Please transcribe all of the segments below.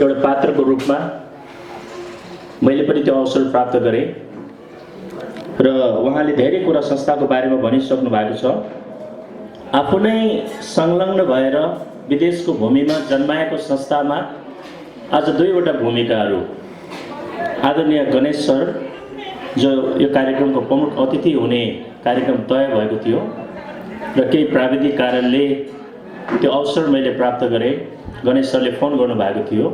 एउटा पात्रको रूपमा मैले पनि त्यो अवसर प्राप्त गरेँ र उहाँले धेरै कुरा संस्थाको बारेमा भनिसक्नु भएको छ। आफू नै संलग्न भएर विदेशको भूमिमा जन्माएको संस्थामा आज दुईवटा भूमिकाहरू, आदरणीय गणेश सर जो यो कार्यक्रमको प्रमुख अतिथि हुने कार्यक्रम तय भएको थियो र केही प्राविधिक कारणले त्यो अवसर मैले प्राप्त गरेँ। गणेश सरले फोन गर्नुभएको थियो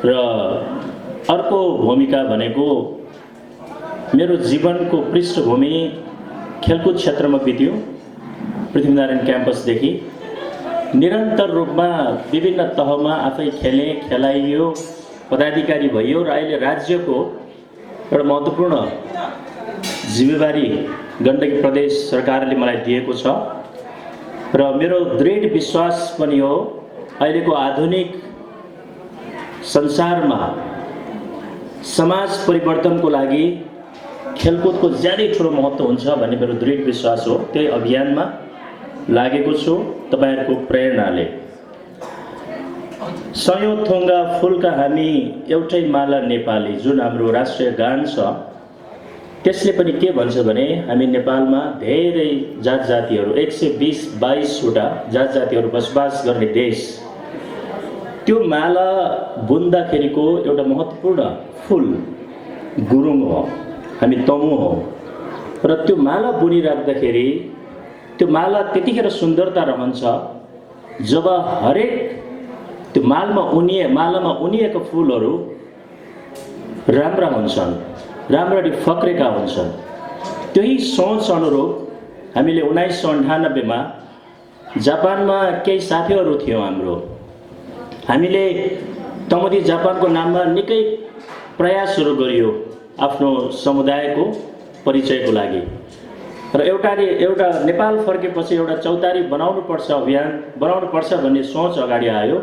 र अर्को भूमिका भनेको मेरो जीवनको पृष्ठभूमि खेलकुद क्षेत्रमा बित्यो। पृथ्वीनारायण क्याम्पसदेखि निरन्तर रूपमा विभिन्न तहमा आफै खेलेँ, खेलाइयो, पदाधिकारी भइयो र अहिले राज्यको एउटा महत्त्वपूर्ण जिम्मेवारी गण्डकी प्रदेश सरकारले मलाई दिएको छ र मेरो दृढ विश्वास पनि हो अहिलेको आधुनिक संसारमा समाज परिवर्तनको लागि खेलकुदको ज्यादै ठुलो महत्त्व हुन्छ भन्ने मेरो दृढ विश्वास हो। त्यही अभियानमा लागेको छु तपाईहरुको प्रेरणाले। सयौं थोङ्गा फुलका हामी एउटै माला नेपाली जुन हाम्रो राष्ट्रिय गान छ त्यसले पनि के भन्छ भने हामी नेपालमा धेरै जात जातिहरू 120-22 वटा जात जातिहरू बसोबास गर्ने देश। त्यो माला बुन्दाखेरिको एउटा महत्त्वपूर्ण फुल गुरुङ हो, हामी तमु हो र त्यो माला बुनिराख्दाखेरि त्यो माला त्यतिखेर सुन्दरता रहन्छ जब हरेक त्यो मालामा उनिएका फुलहरू राम्रा हुन्छन्, राम्ररी फक्रेका हुन्छन्। त्यही सोच अनुरूप हामीले 1998 मा जापानमा केही साथीहरू थियौं हाम्रो। हामीले तमदी जापानको नाममा निकै प्रयासहरू गरियो आफ्नो समुदायको परिचयको लागि र एउटा नेपाल फर्केपछि एउटा चौतारी बनाउनुपर्छ, अभियान बनाउनुपर्छ भन्ने सोच अगाडि आयो।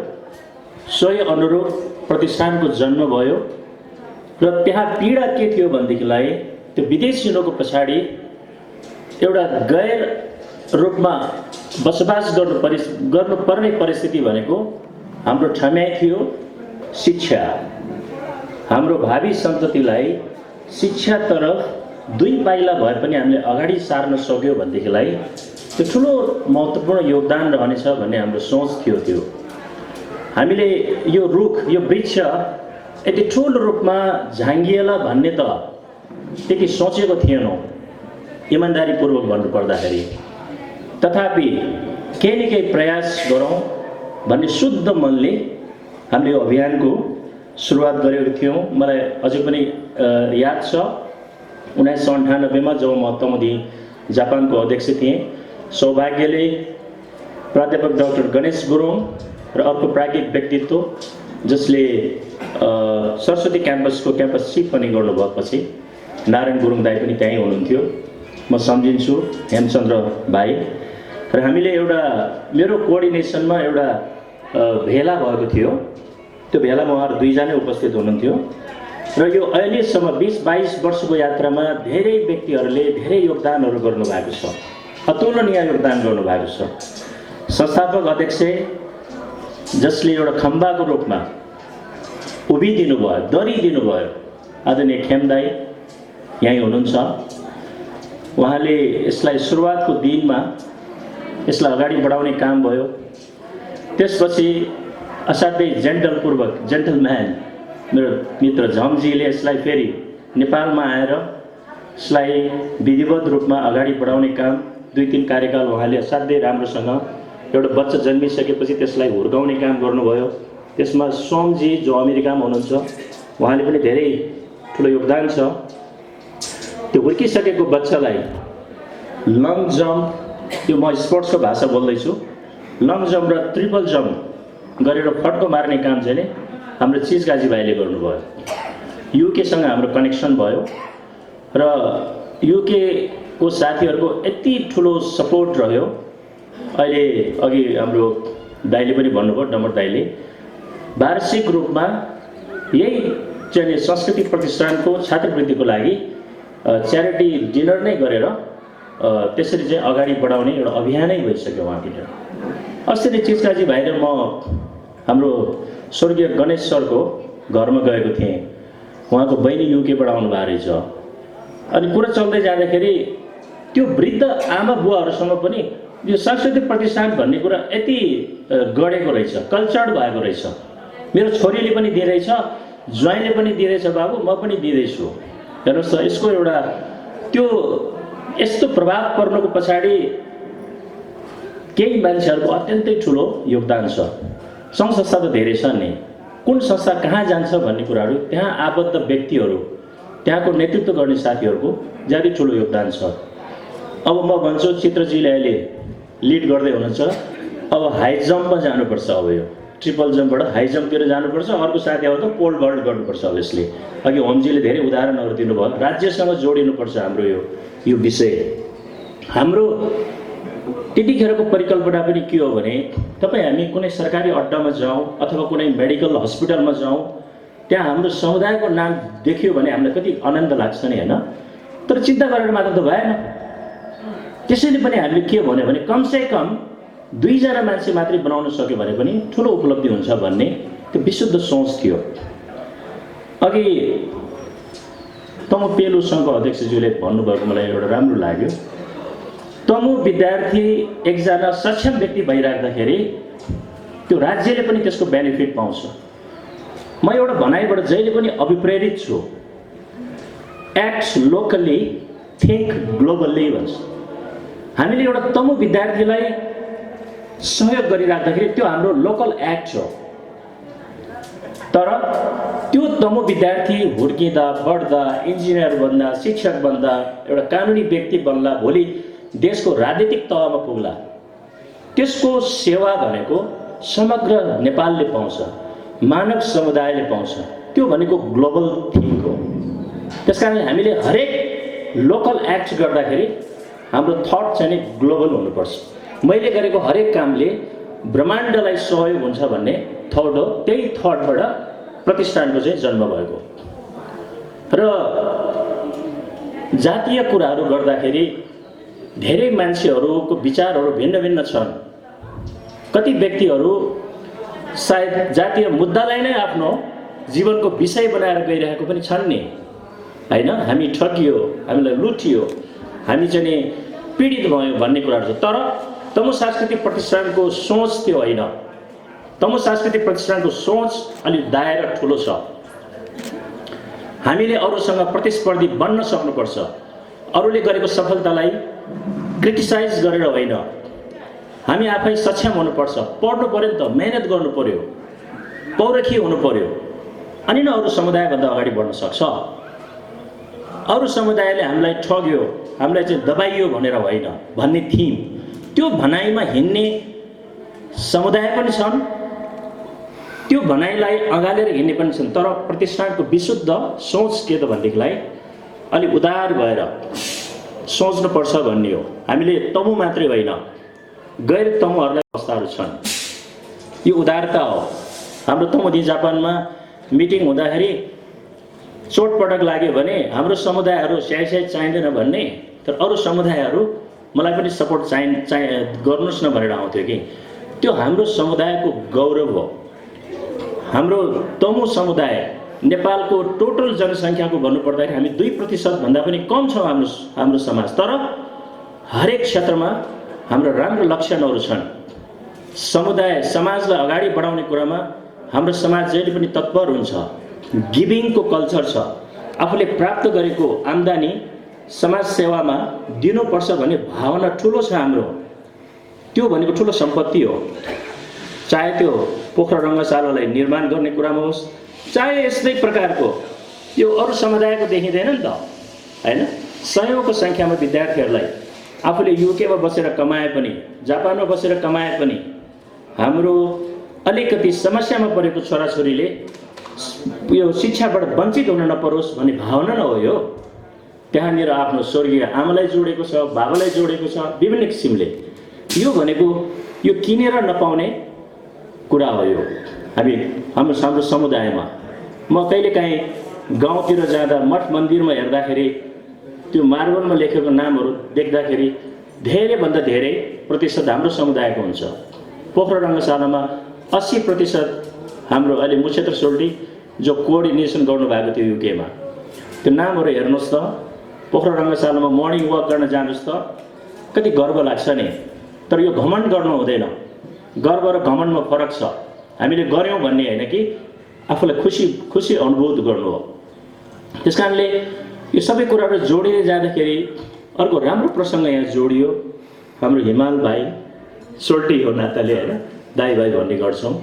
सोही अनुरूप प्रतिष्ठानको जन्म भयो र त्यहाँ पीडा के थियो भनेदेखिलाई त्यो विदेशीहरूको पछाडि एउटा गैर रूपमा बसोबास गर्नुपर्ने परिस्थिति भनेको हाम्रो ठम्याइ थियो शिक्षा। हाम्रो भावी सन्ततिलाई शिक्षा तरफ 2 पाइला भए पनि हामीले अगाडि सार्न सक्यौं भनेदेखिलाई त्यो ठुलो महत्त्वपूर्ण योगदान रहनेछ भन्ने हाम्रो सोच थियो। हामीले यो रुख, यो वृक्ष यति ठुलो रूपमा झाङ्गिएला भन्ने त त्यति सोचेको थिएनौं इमानदारीपूर्वक भन्नुपर्दाखेरि। तथापि केही न केही प्रयास गरौँ भन्ने शुद्ध मनले हामीले यो अभियानको सुरुवात गरेको थियौं। मलाई अझै पनि याद छ 1998 मा जब म तमदी जापानको अध्यक्ष थिएँ, सौभाग्यले प्राध्यापक डाक्टर गणेश गुरुङ र अर्को प्राज्ञिक व्यक्तित्व जसले सरस्वती क्याम्पसको क्याम्पस चिफ पनि गर्नुभएपछि नारायण गुरुङ दाइ पनि त्यहीँ हुनुहुन्थ्यो। म सम्झिन्छु हेमचन्द्र भाइ र हामीले एउटा मेरो कोअर्डिनेसनमा एउटा भेला भएको थियो। त्यो भेलामा उहाँहरू 2 जना उपस्थित हुनुहुन्थ्यो र यो अहिलेसम्म 20-22 वर्षको यात्रामा धेरै व्यक्तिहरूले धेरै योगदानहरू गर्नुभएको छ, अतुलनीय योगदान गर्नुभएको छ। संस्थापक अध्यक्ष जसले एउटा खम्बाको रूपमा उभिदिनु भयो, दरिदिनु भयो, आदरणीय खेम दाइ यहीँ हुनुहुन्छ। उहाँले यसलाई सुरुवातको दिनमा यसलाई अगाडि बढाउने काम भयो। त्यसपछि असाध्यै जेन्टलम्यान मेरो मित्र झमजीले यसलाई फेरि नेपालमा आएर यसलाई विधिवत रूपमा अगाडि बढाउने काम 2-3 कार्यकाल उहाँले असाध्यै राम्रोसँग एउटा बच्चा जन्मिसकेपछि त्यसलाई हुर्काउने काम गर्नुभयो। त्यसमा सोमजी जो अमेरिकामा हुनुहुन्छ उहाँले पनि धेरै ठुलो योगदान छ। त्यो हुर्किसकेको बच्चालाई लङ जम्प, यो म स्पोर्ट्सको भाषा बोल्दैछु, लङ जम्प र ट्रिपल जम्प गरेर फड्को मार्ने काम चाहिँ हाम्रो चिजगाजी भाइले गर्नुभयो। युकेसँग हाम्रो कनेक्सन भयो र युके को साथीहरूको यति ठुलो सपोर्ट रह्यो। अहिले अघि हाम्रो दाइले पनि भन्नुभयो, डमर दाइले वार्षिक रूपमा यही चाहिँ संस्कृति प्रतिष्ठानको छात्रवृत्तिको लागि च्यारिटी डिनर नै गरेर त्यसरी चाहिँ अगाडि बढाउने एउटा अभियानै भइसक्यो उहाँतिर। अस्ति नै चिजकाजी भाइ र म हाम्रो स्वर्गीय गणेश सरको घरमा गएको थिएँ। उहाँको बहिनी युकेबाट आउनुभएको रहेछ। अनि कुरा चल्दै जाँदाखेरि त्यो वृद्ध आमा बुवाहरूसँग पनि यो सांस्कृतिक प्रतिष्ठान भन्ने कुरा यति गढेको रहेछ, कल्चर्ड भएको रहेछ। मेरो छोरीले पनि दिँदैछ, ज्वाइँले पनि दिँदैछ, बाबु म पनि दिँदैछु। हेर्नुहोस् त, यसको एउटा त्यो यस्तो प्रभाव पर्नुको पछाडि केही मान्छेहरूको अत्यन्तै ठुलो योगदान छ। सङ्घ संस्था त धेरै छ नि, कुन संस्था कहाँ जान्छ भन्ने कुराहरू त्यहाँ आबद्ध व्यक्तिहरू, त्यहाँको नेतृत्व गर्ने साथीहरूको ज्यादै ठुलो योगदान छ। अब म भन्छु, चित्रजीले अहिले लिड गर्दै हुनुहुन्छ, अब हाई जम्पमा जानुपर्छ। अब यो ट्रिपल जम्पबाट हाई जम्पतिर जानुपर्छ। अर्को साथी अब त पोल भल्ट गर्नुपर्छ। अब यसले अघि होमजीले धेरै उदाहरणहरू दिनुभयो, राज्यसँग जोडिनुपर्छ हाम्रो यो विषय। हाम्रो त्यतिखेरको परिकल्पना पनि के हो भने, तपाईँ हामी कुनै सरकारी अड्डामा जाउँ अथवा कुनै मेडिकल हस्पिटलमा जाउँ, त्यहाँ हाम्रो समुदायको नाम देखियो भने हामीलाई कति आनन्द लाग्छ नि, होइन? तर चिन्ता गरेर मात्र त भएन। त्यसैले पनि हामीले के भन्यो भने कमसेकम 2 जना मान्छे मात्रै बनाउन सक्यो भने पनि ठुलो उपलब्धि हुन्छ भन्ने त्यो विशुद्ध सोच थियो। अघि तमु पेलु सङ्घको अध्यक्षज्यूले भन्नुभएको मलाई एउटा राम्रो लाग्यो। तमु विद्यार्थी एकजना सक्षम व्यक्ति भइराख्दाखेरि त्यो राज्यले पनि त्यसको बेनिफिट पाउँछ। म एउटा भनाइबाट जहिले पनि अभिप्रेरित छु, एक्ट लोकली थिङ्क ग्लोबल्ली भन्छ। हामीले एउटा तमु विद्यार्थीलाई सहयोग गरिराख्दाखेरि त्यो हाम्रो लोकल एक्ट हो। तर त्यो तमु विद्यार्थी हुर्किँदा बढ्दा इन्जिनियर बन्दा, शिक्षक बन्दा, एउटा कानुनी व्यक्ति बन्ला, भोलि देशको राजनीतिक तहमा पुग्ला, त्यसको सेवा भनेको समग्र नेपालले पाउँछ, मानव समुदायले पाउँछ। त्यो भनेको ग्लोबल थिङ्क हो। त्यसकारणले हामीले हरेक लोकल एक्ट गर्दाखेरि हाम्रो थट चाहिँ ग्लोबल हुनुपर्छ। मैले गरेको हरेक कामले ब्रह्माण्डलाई सहयोग हुन्छ भन्ने थट हो। त्यही थटबाट प्रतिष्ठानको चाहिँ जन्म भएको। र जातीय कुराहरू गर्दाखेरि धेरै मान्छेहरूको विचारहरू भिन्न भिन्न छन्। कति व्यक्तिहरू सायद जातीय मुद्दालाई नै आफ्नो जीवनको विषय बनाएर गइरहेको पनि छन् नि, होइन? हामी ठगियो, हामीलाई लुटियो, हामी चाहिँ पीडित भयो भन्ने कुराहरू छ। तर तमु सांस्कृतिक प्रतिष्ठानको सोच त्यो होइन। तमु सांस्कृतिक प्रतिष्ठानको सोच अलिक दायरा ठुलो छ। हामीले अरूसँग प्रतिस्पर्धी बन्न सक्नुपर्छ। अरूले गरेको सफलतालाई क्रिटिसाइज गरेर होइन, हामी आफै सक्षम हुनुपर्छ। पढ्नु पर्यो नि त, मेहनत गर्नु पर्यो, पौरखी हुनु पर्यो, अनि न अरू समुदायभन्दा अगाडि बढ्न सक्छ। अरू समुदायले हामीलाई ठग्यो, हामीलाई चाहिँ दबाइयो भनेर होइन भन्ने थिम, त्यो भनाइमा हिँड्ने समुदाय पनि छन्, त्यो भनाइलाई अँगालेर हिँड्ने पनि छन्। तर प्रतिष्ठानको विशुद्ध सोच के त भनेदेखिलाई अलिक उदार भएर सोच्नुपर्छ भन्ने हो। हामीले तमु मात्रै होइन, गैर तमुहरूलाई अवस्थाहरू छन्। यो उदारता हो। हाम्रो तमुदी जापानमा मिटिङ हुँदाखेरि चोटपटक लाग्यो भने हाम्रो समुदायहरू स्याहाइ चाहिँदैन भन्ने, तर अरू समुदायहरू मलाई पनि सपोर्ट गर्नुहोस् न भनेर आउँथ्यो कि। त्यो हाम्रो समुदायको गौरव हो। हाम्रो तमु समुदाय नेपालको टोटल जनसङ्ख्याको भन्नुपर्दाखेरि हामी 2% भन्दा पनि कम छौँ हाम्रो समाज। तर हरेक क्षेत्रमा हाम्रो राम्रो लक्षणहरू छन्। समुदाय समाजलाई अगाडि बढाउने कुरामा हाम्रो समाज जहिले पनि तत्पर हुन्छ। गिभिङको कल्चर छ। आफूले प्राप्त गरेको आम्दानी समाज सेवामा दिनुपर्छ भन्ने भावना ठुलो छ हाम्रो। त्यो भनेको ठुलो सम्पत्ति हो। चाहे त्यो पोखरा रङ्गशालालाई निर्माण गर्ने कुरामा होस्, चाहे यस्तै प्रकारको यो अरू समुदायको देखिँदैन नि त, होइन? सयौँको सङ्ख्यामा विद्यार्थीहरूलाई आफूले युकेमा बसेर कमाए पनि, जापानमा बसेर कमाए पनि हाम्रो अलिकति समस्यामा परेको छोराछोरीले यो शिक्षाबाट वञ्चित हुन नपरोस् भन्ने भावना न हो यो। त्यहाँनिर आफ्नो स्वर्गीय आमालाई जोडेको छ, बाबालाई जोडेको छ विभिन्न किसिमले। यो भनेको यो किनेर नपाउने कुरा हो। यो हाम्रो समुदायमा म कहिलेकाहीँ गाउँतिर जाँदा मठ मन्दिरमा हेर्दाखेरि त्यो मार्बलमा लेखेको नामहरू देख्दाखेरि धेरैभन्दा धेरै प्रतिशत हाम्रो समुदायको हुन्छ। पोखरा रङ्गशालामा 80% हाम्रो अहिले मुक्षेत्र सोल्टी जो कोअर्डिनेसन गर्नुभएको थियो युकेमा, त्यो नामहरू हेर्नुहोस् त, पोखरा रङ्गशालामा मर्निङ वाक गर्न जानुहोस् त, कति गर्व लाग्छ नि। तर यो घमण्ड गर्नु हुँदैन, गर्व र घमण्डमा फरक छ। हामीले गऱ्यौँ भन्ने होइन कि आफूलाई खुसी अनुभूत गर्नु हो। त्यस कारणले यो सबै कुराहरू जोडिँदै जाँदाखेरि अर्को राम्रो प्रसङ्ग यहाँ जोडियो। हाम्रो हिमाल भाइ सोल्टी हो नाताले होइन, दाई भाइ भन्ने गर्छौँ।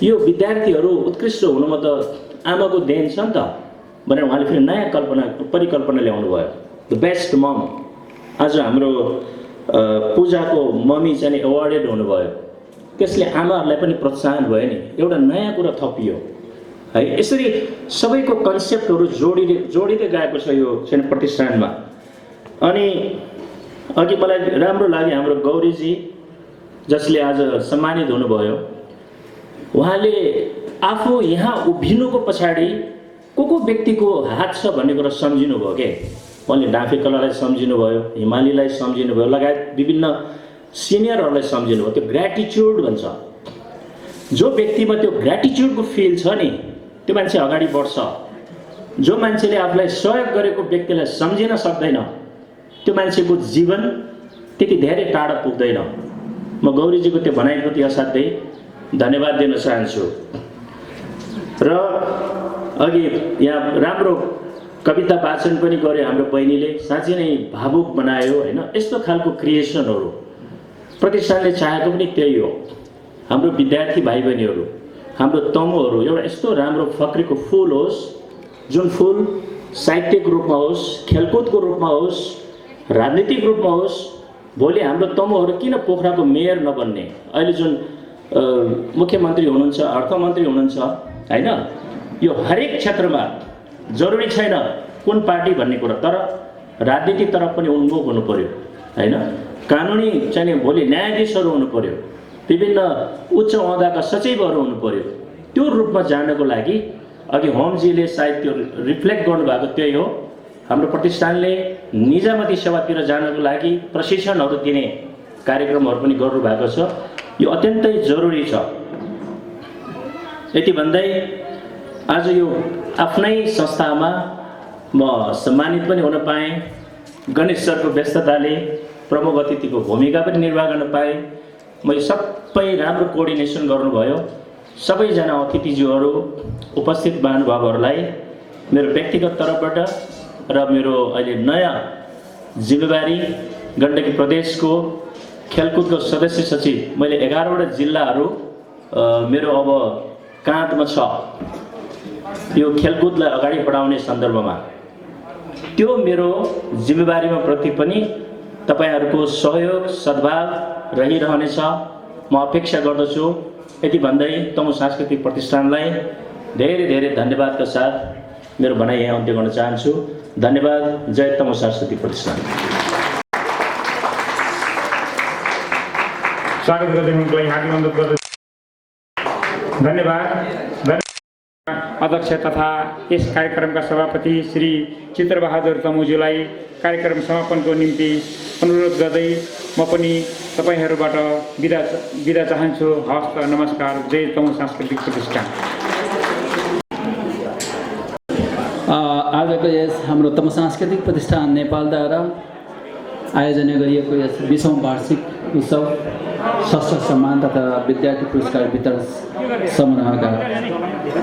यो विद्यार्थीहरू उत्कृष्ट हुनुमा त आमाको देन छ नि त भनेर उहाँले फेरि नयाँ परिकल्पना ल्याउनु भयो। द बेस्ट मम। आज हाम्रो पूजाको मम्मी चाहिँ एवार्डेड हुनुभयो। त्यसले आमाहरूलाई पनि प्रोत्साहन भयो नि, एउटा नयाँ कुरा थपियो है। यसरी सबैको कन्सेप्टहरू जोडिँदै गएको छ यो चाहिँ प्रतिष्ठानमा। अनि अघि मलाई राम्रो लाग्यो हाम्रो गौरीजी जसले आज सम्मानित हुनुभयो। उहाँले आफू यहाँ उभिनुको पछाडि को व्यक्तिको हात छ भन्ने कुरा सम्झिनुभयो के। उहाँले डाँफे कलालाई सम्झिनुभयो, हिमालीलाई सम्झिनुभयो, लगायत विभिन्न सिनियरहरूलाई सम्झिनुभयो। त्यो ग्र्याटिच्युड भन्छ। जो व्यक्तिमा त्यो ग्र्याटिच्युडको फिल छ नि, त्यो मान्छे अगाडि बढ्छ। जो मान्छेले आफूलाई सहयोग गरेको व्यक्तिलाई सम्झिन सक्दैन, त्यो मान्छेको जीवन त्यति धेरै टाढा पुग्दैन। म गौरीजीको त्यो भनाइप्रति असाध्यै धन्यवाद दिन चाहन्छु। र अघि यहाँ राम्रो कविता वाचन पनि गर्यो हाम्रो बहिनीले, साँच्चै नै भावुक बनायो होइन। यस्तो खालको क्रिएसनहरू प्रतिष्ठानले चाहेको पनि त्यही हो। हाम्रो विद्यार्थी भाइ बहिनीहरू, हाम्रो तमुहरू एउटा यस्तो राम्रो फक्रीको फुल होस्, जुन फुल साहित्यिक रूपमा होस्, खेलकुदको रूपमा होस्, राजनीतिक रूपमा होस्। भोलि हाम्रो तमुहरू किन पोखराको मेयर नबन्ने? अहिले जुन मुख्यमन्त्री हुनुहुन्छ, अर्थमन्त्री हुनुहुन्छ होइन, यो हरेक क्षेत्रमा जरुरी छैन कुन पार्टी भन्ने कुरा, तर राजनीतिक तरफ पनि उन्मुख हुनु पर्यो होइन। कानुनी चाहिँ भोलि न्यायाधीशहरू हुनु पर्यो, विभिन्न उच्च ओहदाका सचिवहरू हुनु पर्यो। त्यो रूपमा जानको लागि अघि होमजीले सायद त्यो रिफ्लेक्ट गर्नुभएको त्यही हो। हाम्रो प्रतिष्ठानले निजामती सेवातिर जानको लागि प्रशिक्षणहरू दिने कार्यक्रमहरू पनि गर्नुभएको छ। यो अत्यन्तै जरुरी छ। यति भन्दै आज यो आफ्नै संस्थामा म सम्मानित पनि हुन पाएँ। गणेश सरको व्यस्तताले प्रमुख अतिथिको भूमिका पनि निर्वाह गर्न पाएँ। मैले सबै राम्रो कोअर्डिनेसन गर्नुभयो। सबैजना अतिथिज्यूहरू, उपस्थित महानुभावहरूलाई मेरो व्यक्तिगत तर्फबाट र मेरो अहिले नयाँ जिम्मेवारी गण्डकी प्रदेशको खेलकुदको सदस्य सचिव, मैले 11वटा जिल्लाहरू मेरो अब काँधमा छ यो खेलकुदलाई अगाडि बढाउने सन्दर्भमा। त्यो मेरो जिम्मेवारीमा प्रति पनि तपाईहरूको सहयोग सद्भाव रहिरहनेछ म अपेक्षा गर्दछु। यति भन्दै तमु सांस्कृतिक प्रतिष्ठानलाई धेरै धेरै धन्यवादका साथ मेरो भनाइ यहाँ अन्त्य गर्न चाहन्छु। धन्यवाद। जय तमु सांस्कृतिक प्रतिष्ठान। स्वागत गर्दै हुनुलाई हार्दिक अनुरोध गर्दै धन्यवाद। अध्यक्ष तथा यस कार्यक्रमका सभापति श्री चित्रबहादुर तमुज्यूलाई कार्यक्रम समापनको निम्ति अनुरोध गर्दै म पनि तपाईहरूबाट बिदा चाहन्छु। हस्त नमस्कार। जय तमु सांस्कृतिक प्रतिष्ठान। आजको यस हाम्रो तमु सांस्कृतिक प्रतिष्ठान नेपालद्वारा आयोजना गरिएको यस 20औं वार्षिक उत्सव षष्ठ सम्मान तथा विद्यार्थी पुरस्कार वितरण समारोहका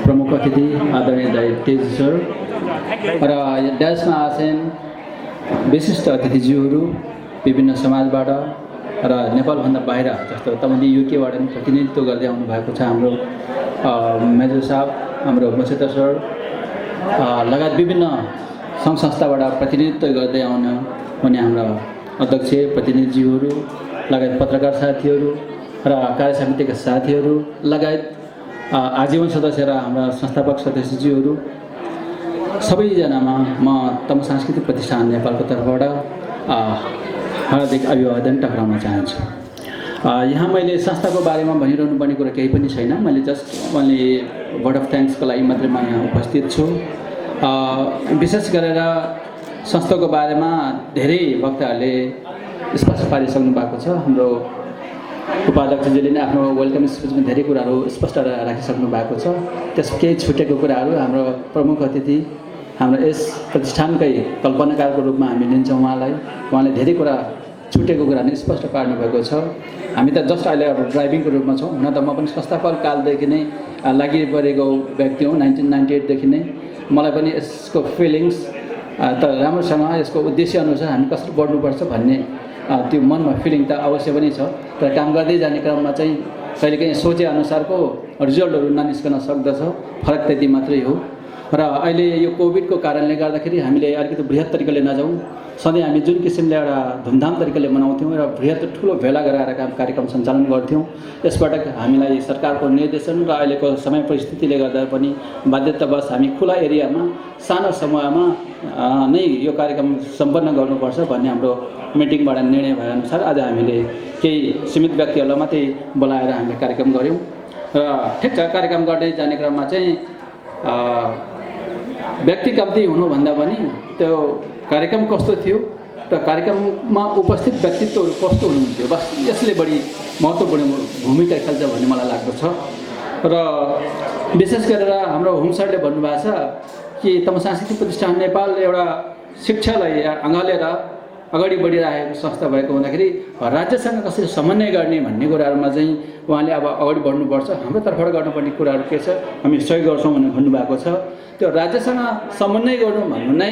प्रमुख अतिथि आदरणीय दाइ तेजु सर र ड्यासमा आसेन विशिष्ट अतिथिज्यूहरू विभिन्न समाजबाट र नेपालभन्दा बाहिर जस्तो तपाईँले युकेबाट पनि प्रतिनिधित्व गर्दै आउनु भएको छ। हाम्रो मेजर साहब, हाम्रो मुक्षेत्र सर लगायत विभिन्न सङ्घ संस्थाबाट प्रतिनिधित्व गर्दै आउनु हुने हाम्रा अध्यक्ष प्रतिनिधिज्यूहरू लगायत पत्रकार साथीहरू र कार्य समितिका साथीहरू लगायत आजीवन सदस्य र हाम्रा संस्थापक सदस्यज्यूहरू सबैजनामा म तमु सांस्कृतिक प्रतिष्ठान नेपालको तर्फबाट हार्दिक अभिवादन टक्राउन चाहन्छु। यहाँ मैले संस्थाको बारेमा भनिरहनु पर्ने कुरा केही पनि छैन। मैले जस्ट मैले वर्ड अफ थ्याङ्क्सको लागि मात्रै म यहाँ उपस्थित छु। विशेष गरेर संस्थाको बारेमा धेरै वक्ताहरूले स्पष्ट पारिसक्नु भएको छ। हाम्रो उपाध्यक्षजीले नै आफ्नो वेलकम स्पिचमा धेरै कुराहरू स्पष्ट राखिसक्नु भएको छ। त्यस केही छुटेको कुराहरू हाम्रो प्रमुख अतिथि हाम्रो यस प्रतिष्ठानकै कल्पनाकारको रूपमा हामी लिन्छौँ उहाँलाई। उहाँले धेरै कुरा छुटेको कुराहरू स्पष्ट पार्नुभएको छ। हामी त जस्ट अहिले अब ड्राइभिङको रूपमा छौँ। हुन त म पनि संस्थापक कालदेखि नै लागिपरेको व्यक्ति हुँ। 1998 देखि नै मलाई पनि यसको फिलिङ्स त राम्रोसँग यसको उद्देश्य अनुसार हामी कसरी बढ्नुपर्छ भन्ने त्यो मनमा फिलिङ त अवश्य पनि छ। तर काम गर्दै जाने क्रममा चाहिँ कहिलेकाहीँ सोचे अनुसारको रिजल्टहरू ननिस्कन सक्दछ, फरक त्यति मात्रै हो। र अहिले यो कोभिडको कारणले गर्दाखेरि हामीले अलिकति बृहत तरिकाले नजाउँ। सधैँ हामी जुन किसिमले एउटा धुमधाम तरिकाले मनाउँथ्यौँ र बृहत ठुलो भेला गराएर कार्यक्रम सञ्चालन गर्थ्यौँ, यसबाट हामीलाई सरकारको निर्देशन र अहिलेको समय परिस्थितिले गर्दा पनि बाध्यतावश हामी खुला एरियामा सानो समूहमा नै यो कार्यक्रम सम्पन्न गर्नुपर्छ भन्ने हाम्रो मिटिङबाट निर्णय भएअनुसार आज हामीले केही सीमित व्यक्तिहरूलाई मात्रै बोलाएर हामीले कार्यक्रम गऱ्यौँ। र ठिक छ, कार्यक्रम गर्दै जाने क्रममा चाहिँ व्यक्ति कम्ती हुनुभन्दा पनि त्यो कार्यक्रम कस्तो थियो र कार्यक्रममा उपस्थित व्यक्तित्वहरू कस्तो हुनुहुन्थ्यो, बस यसले बढी महत्त्वपूर्ण भूमिका खेल्छ भन्ने मलाई लाग्दछ। र विशेष गरेर हाम्रो होम सरले भन्नुभएको छ कि तम सांस्कृतिक प्रतिष्ठान नेपाल एउटा शिक्षालाई अँगालेर अगाडि बढिरहेको संस्था भएको हुँदाखेरि राज्यसँग कसरी समन्वय गर्ने भन्ने कुराहरूमा चाहिँ उहाँले अब अगाडि बढ्नुपर्छ। हाम्रो तर्फबाट गर्नुपर्ने कुराहरू के छ, हामी सहयोग गर्छौँ भनेर भन्नुभएको छ। त्यो राज्यसँग समन्वय गर्नु भन्नु नै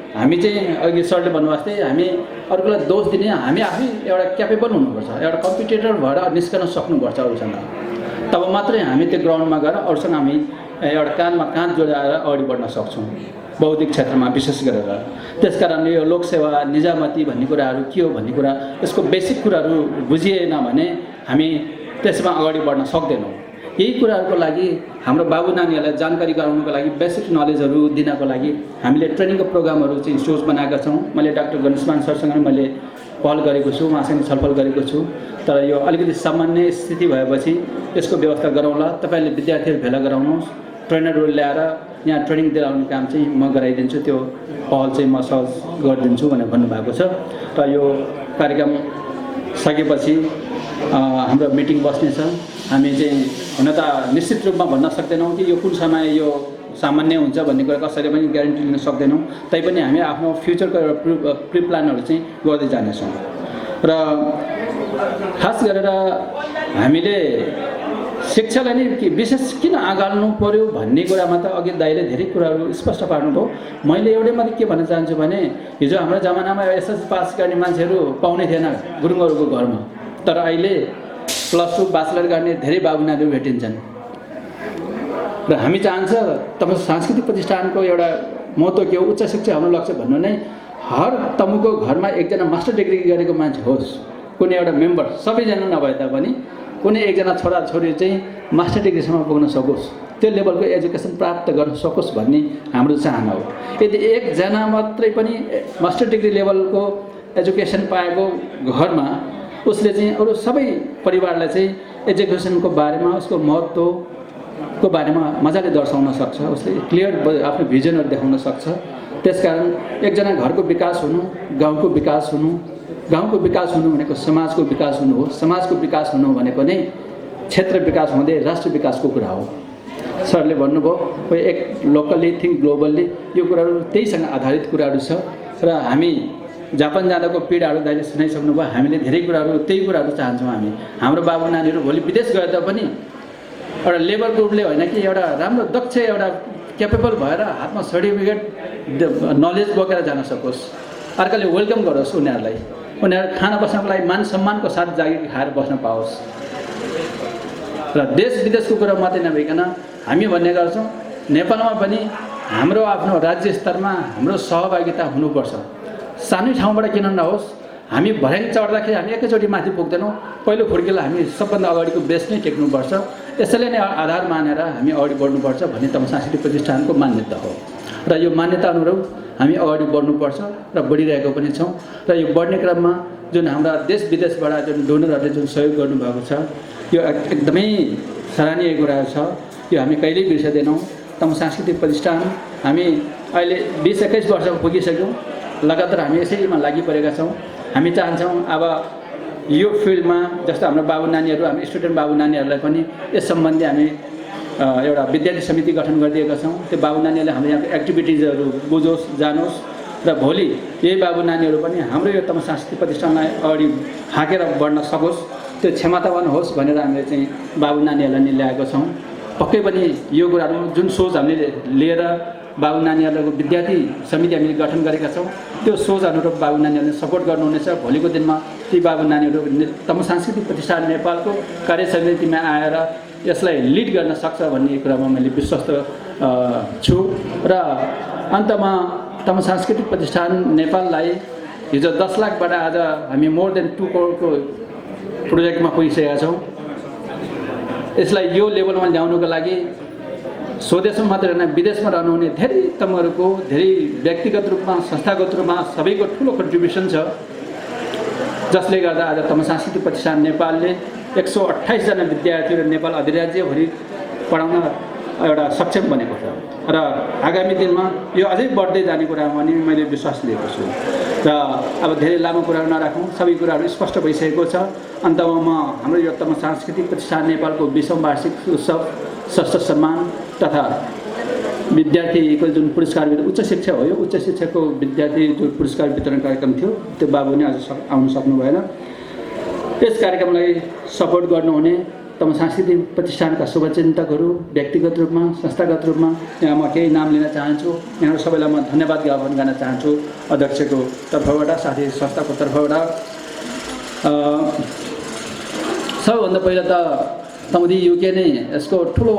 हामी चाहिँ अघि सरले भन्नुभएको थिए हामी अर्कोलाई दोष दिने, हामी आफै एउटा क्यापेबल हुनुपर्छ, एउटा कम्पिटेटर भएर निस्कन सक्नुपर्छ अरूसँग। तब मात्रै हामी त्यो ग्राउन्डमा गएर अरूसँग हामी एउटा काँधमा काँध जोडाएर अगाडि बढ्न सक्छौँ बौद्धिक क्षेत्रमा विशेष गरेर। त्यसकारणले यो लोकसेवा निजामती भन्ने कुराहरू के हो भन्ने कुरा, यसको बेसिक कुराहरू बुझिएन भने हामी त्यसमा अगाडि बढ्न सक्दैनौँ। यही कुराहरूको लागि हाम्रो बाबु नानीहरूलाई जानकारी गराउनको लागि बेसिक नलेजहरू दिनको लागि हामीले ट्रेनिङको प्रोग्रामहरू चाहिँ इन्स्टिट्युट बनाएका छौँ। मैले डाक्टर गणेशमान सरसँग मैले पहल गरेको छु, उहाँसँग छलफल गरेको छु। तर यो अलिकति सामान्य स्थिति भएपछि यसको व्यवस्था गरौँला, तपाईँले विद्यार्थीहरू भेला गराउनुहोस्, ट्रेनरहरू ल्याएर यहाँ ट्रेनिङ दिलाउने काम चाहिँ म गराइदिन्छु, त्यो पहल चाहिँ म सहज गरिदिन्छु भनेर भन्नुभएको छ। र यो कार्यक्रम सकेपछि हाम्रो मिटिङ बस्नेछ। हामी चाहिँ हुन त निश्चित रूपमा भन्न सक्दैनौँ कि यो कुन समय यो सामान्य हुन्छ भन्ने कुरा कसैले पनि ग्यारेन्टी लिन सक्दैनौँ। तैपनि हामी आफ्नो फ्युचरको एउटा प्रि प्लानहरू चाहिँ गर्दै जानेछौँ। र खास गरेर हामीले शिक्षालाई नै विशेष किन अँगाल्नु पर्यो भन्ने कुरामा त अघि दाइले धेरै कुराहरू स्पष्ट पार्नुभयो। मैले एउटै मात्रै के भन्न चाहन्छु भने हिजो हाम्रो जमानामा एसएससी पास गर्ने मान्छेहरू पाउने थिएन गुरुङहरूको घरमा, तर अहिले +2 ब्याचलर गर्ने धेरै बाबु नानीहरू भेटिन्छन्। र हामी चाहन्छ तपाईँ सांस्कृतिक प्रतिष्ठानको एउटा महत्त्व के हो, उच्च शिक्षा हाम्रो लक्ष्य भन्नु नै हर तमुको घरमा एकजना मास्टर डिग्री गरेको मान्छे होस्, कुनै एउटा मेम्बर, सबैजना नभए तापनि कुनै एकजना छोराछोरी चाहिँ मास्टर डिग्रीसम्म पुग्न सकोस्, त्यो लेभलको एजुकेसन प्राप्त गर्न सकोस् भन्ने हाम्रो चाहना हो। यदि एकजना मात्रै पनि मास्टर डिग्री लेभलको एजुकेसन पाएको घरमा उसले चाहिँ अरू सबै परिवारलाई चाहिँ एजुकेसनको बारेमा, उसको महत्त्वको बारेमा मजाले दर्शाउन सक्छ, उसले क्लियर आफ्नो भिजनहरू देखाउन सक्छ। त्यसकारण एकजना घरको विकास हुनु, गाउँको विकास हुनु, गाउँको विकास हुनु भनेको समाजको विकास हुनु हो, समाजको विकास हुनु भनेको नै क्षेत्र विकास हुँदै राष्ट्र विकासको कुरा हो। सरले भन्नुभयो एक लोकल्ली थिङ्क ग्लोबल्ली, यो कुराहरू त्यहीसँग आधारित कुराहरू छ। र हामी जापान जाँदाको पीडाहरू दाइले सुनाइसक्नु भयो, हामीले धेरै कुराहरू त्यही कुराहरू चाहन्छौँ। हाम्रो बाबु नानीहरू भोलि विदेश गए तापनि एउटा लेबर ग्रुपले होइन कि एउटा राम्रो दक्ष एउटा क्यापेबल भएर हातमा सर्टिफिकेट नलेज बोकेर जान सकोस्, अर्काले वेलकम गरोस् उनीहरूलाई, उनीहरू खाना बस्नको लागि मान सम्मानको साथ जागिर खाएर बस्न पाओस्। र देश विदेशको कुरा मात्रै नभइकन हामी भन्ने गर्छौँ नेपालमा पनि हाम्रो आफ्नो राज्य स्तरमा हाम्रो सहभागिता हुनुपर्छ। सानै ठाउँबाट किन नहोस्, हामी भर्याङ चढ्दाखेरि हामी एकैचोटि माथि पुग्दैनौँ, पहिलो खुड्कीलाई हामी सबभन्दा अगाडिको बेस नै टेक्नुपर्छ। यसैले नै आधार मानेर हामी अगाडि बढ्नुपर्छ भन्ने तम सांस्कृतिक प्रतिष्ठानको मान्यता हो। र यो मान्यता अनुरूप हामी अगाडि बढ्नुपर्छ र बढिरहेको पनि छौँ। र यो बढ्ने क्रममा जुन हाम्रा देश विदेशबाट जुन डोनरहरूले जुन सहयोग गर्नुभएको छ, यो एकदमै सराहनीय कुरा छ। यो हामी कहिल्यै बिर्सदैनौँ। तम सांस्कृतिक प्रतिष्ठान हामी अहिले 20-21 वर्ष पुगिसक्यौँ, लगातार हामी यसैमा लागि परेका छौँ। हामी चाहन्छौँ अब यो फिल्डमा जस्तो हाम्रो बाबु नानीहरू हामी स्टुडेन्ट बाबु नानीहरूलाई पनि यस सम्बन्धी हामी एउटा विद्यार्थी समिति गठन गरिदिएका छौँ। त्यो बाबु नानीहरूले हाम्रो यहाँको एक्टिभिटिजहरू बुझोस् जानोस् र भोलि यही बाबु नानीहरू पनि हाम्रो यो तम सांस्कृतिक प्रतिष्ठानलाई अगाडि हाँकेर बढ्न सकोस्, त्यो क्षमतावान होस् भनेर हामीले चाहिँ बाबु नानीहरूलाई नि ल्याएको छौँ। पक्कै पनि यो कुराहरू जुन सोच हामीले लिएर बाबु नानीहरूको विद्यार्थी समिति हामीले गठन गरेका छौँ, त्यो सोच अनुरूप बाबु नानीहरूले सपोर्ट गर्नुहुनेछ। भोलिको दिनमा ती बाबु नानीहरू तम सांस्कृतिक प्रतिष्ठान नेपालको कार्य समितिमा आएर यसलाई लिड गर्न सक्छ भन्ने कुरामा मैले विश्वस्त छु। र अन्तमा तम सांस्कृतिक प्रतिष्ठान नेपाललाई हिजो 10 लाखबाट आज हामी मोर देन 2 करोडको प्रोजेक्टमा पुगिसकेका छौँ। यसलाई यो लेभलमा ल्याउनुको लागि स्वदेशमा मात्र होइन विदेशमा रहनुहुने धेरै तमहरूको धेरै व्यक्तिगत रूपमा संस्थागत रूपमा सबैको ठुलो कन्ट्रिब्युसन छ, जसले गर्दा आज तम सांस्कृतिक प्रतिष्ठान नेपालले 128 जना विद्यार्थीहरू नेपाल अधिराज्यभरि पढाउन एउटा सक्षम बनेको छ र आगामी दिनमा यो अझै बढ्दै जाने कुरामा पनि मैले विश्वास लिएको छु। र अब धेरै लामो कुराहरू नराखौँ, सबै कुराहरू स्पष्ट भइसकेको छ। अन्तमा म हाम्रो यो तम सांस्कृतिक प्रतिष्ठान नेपालको 20औं वार्षिक उत्सव सशस्त्र सम्मान तथा विद्यार्थीको जुन पुरस्कार उच्च शिक्षा हो, यो उच्च शिक्षाको विद्यार्थी जुन पुरस्कार वितरण कार्यक्रम थियो त्यो बाबु नै आज आउन सक्नु भएन। यस कार्यक्रमलाई सपोर्ट गर्नुहुने तम सांस्कृतिक प्रतिष्ठानका शुभचिन्तकहरू व्यक्तिगत रूपमा संस्थागत रूपमा यहाँ म केही नाम लिन चाहन्छु। यहाँहरू सबैलाई म धन्यवाद ज्ञापन गर्न चाहन्छु अध्यक्षको तर्फबाट, साथै संस्थाको तर्फबाट। सबैभन्दा पहिला त तमुदी युके नै यसको ठुलो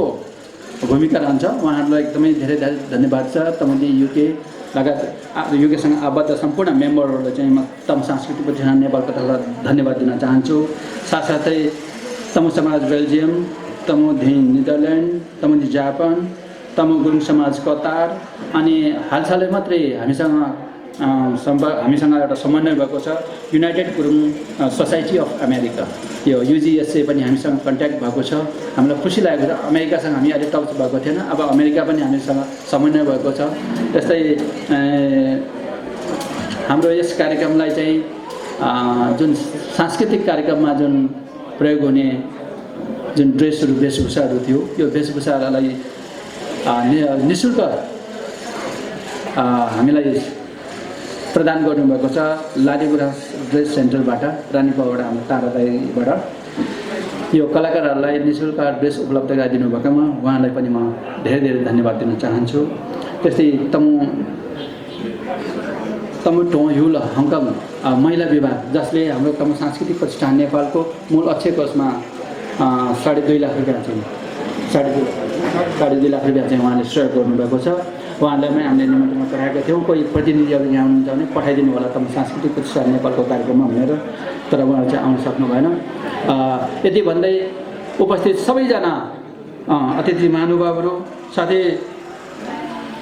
भूमिका रहन्छ। उहाँहरूलाई एकदमै धेरै धेरै धन्यवाद छ। तमुदी युके लगायत युकेसँग आबद्ध सम्पूर्ण मेम्बरहरूलाई चाहिँ म तम सांस्कृतिक प्रतिष्ठान नेपालको तर्फबाट धन्यवाद दिन चाहन्छु। साथसाथै तमु समाज बेल्जियम, तमुदी नेदरल्यान्ड, तमुदी जापान, तमु गुरुङ समाज कतार, अनि हालसालै मात्रै हामीसँग एउटा समन्वय भएको छ United Gurung society of America, यो युजिएसए पनि हामीसँग कन्ट्याक्ट भएको छ। हामीलाई खुसी लागेको छ। अमेरिकासँग हामी अहिले टच भएको थिएन, अब अमेरिका पनि हामीसँग समन्वय भएको छ। त्यस्तै हाम्रो यस कार्यक्रमलाई चाहिँ जुन सांस्कृतिक कार्यक्रममा जुन प्रयोग हुने जुन ड्रेसहरू वेशभूषाहरू थियो, यो वेशभूषालाई निःशुल्क हामीलाई प्रदान गर्नुभएको छ लालीगुराँस ड्रेस सेन्टरबाट, रानीपाबाट, हाम्रो तारादाईबाट। यो कलाकारहरूलाई निःशुल्क ड्रेस उपलब्ध गराइदिनु भएकोमा उहाँलाई पनि म धेरै धेरै धन्यवाद दिन चाहन्छु। त्यस्तै तमु टोङ युल हङकङ महिला विभाग, जसले हाम्रो तमु सांस्कृतिक प्रतिष्ठान नेपालको मूल अक्षय कोषमा 2.5 लाख रुपियाँ चाहिँ 2.5 लाख रुपियाँ चाहिँ उहाँले सहयोग गर्नुभएको छ। उहाँलाई पनि हामीले निमन्त्रणा पठाएका थियौँ। कोही प्रतिनिधिहरू यहाँ हुनुहुन्छ भने पठाइदिनु होला तम सांस्कृतिक प्रतिष्ठान नेपालको कार्यक्रममा भनेर, तर उहाँहरू चाहिँ आउन सक्नु भएन। यति भन्दै उपस्थित सबैजना अतिथि महानुभावहरू, साथै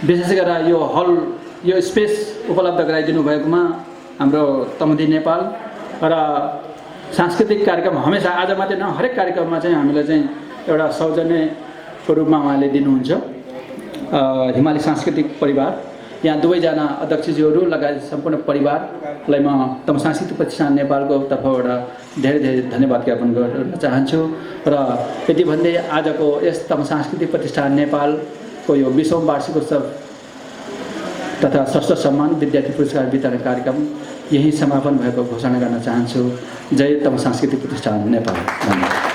विशेष गरेर यो हल, यो स्पेस उपलब्ध गराइदिनु भएकोमा हाम्रो तमुदी नेपाल र सांस्कृतिक कार्यक्रम हमेसा आज मात्रै न हरेक कार्यक्रममा चाहिँ हामीलाई चाहिँ एउटा सौजन्यको रूपमा उहाँले दिनुहुन्छ। हिमाली सांस्कृतिक परिवार, यहाँ दुवैजना अध्यक्षज्यूहरू लगायत सम्पूर्ण परिवारलाई म तम सांस्कृतिक प्रतिष्ठान नेपालको तर्फबाट धेरै धेरै धन्यवाद ज्ञापन गर्न चाहन्छु। र यति भन्दै आजको यस तम सांस्कृतिक प्रतिष्ठान नेपालको यो 20औं वार्षिक उत्सव तथा सशस्त्र सम्मान विद्यार्थी पुरस्कार वितरण कार्यक्रम यही समापन भएको घोषणा गर्न चाहन्छु। जय तम सांस्कृतिक प्रतिष्ठान नेपाल। धन्यवाद।